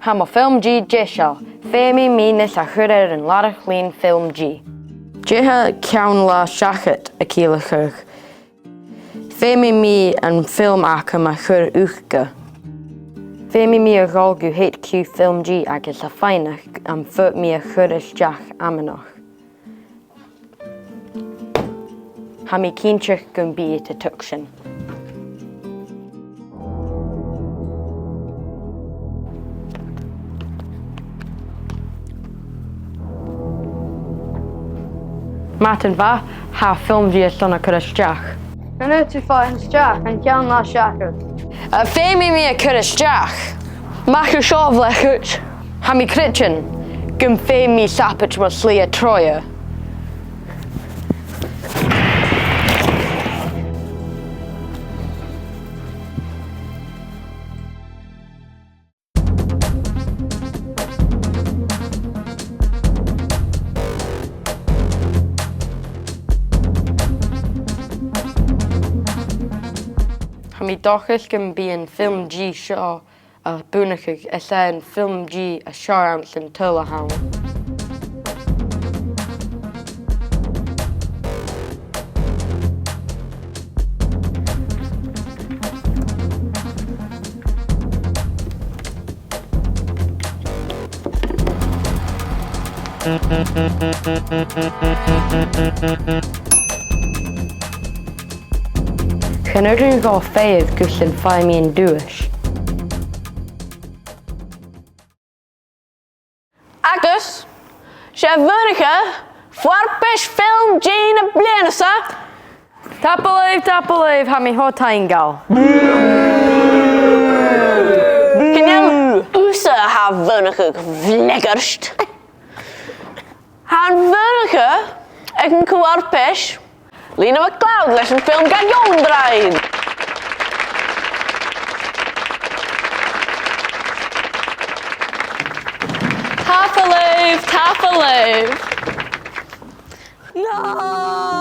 Ham o FilmG Jeshal, Femi Minis a Churer and Larachlin FilmG. Jeha Cawn la Seachad a Keelachurg. Femi mi and Film Akam a Chur Uchga. Femi mi a Golgu HQ FilmG agus a Feinach and Foot mi a Churish Jach Amanoch. Hami Kinchich Gumbi to Tukshin. Martin va, ha FilmG a Sonna Churish Jach. En uit te find Jack and Jan la Seachad. Femi mi a Churish Jach. Mach a Shavlechut. Hami Critchin. Gum Femi Sapich was Lea Troya. Hami dochus gym bian FilmG sio a bwnachig ellen FilmG a siarams yn tyla hawn. Cynnyr go ffeidd gwllin ffai mi yn dwys. Agus, sé bhunacha, fuarpis FilmG na blianasa. Tapaleif, ha mi hotain gal. Cynnyl úsa ha bhunacha vlegarst. Han bhunacha ag yn cwarpis, Lina McLeod leis yn ffilm gan Iwn draed. Tafaleif. No!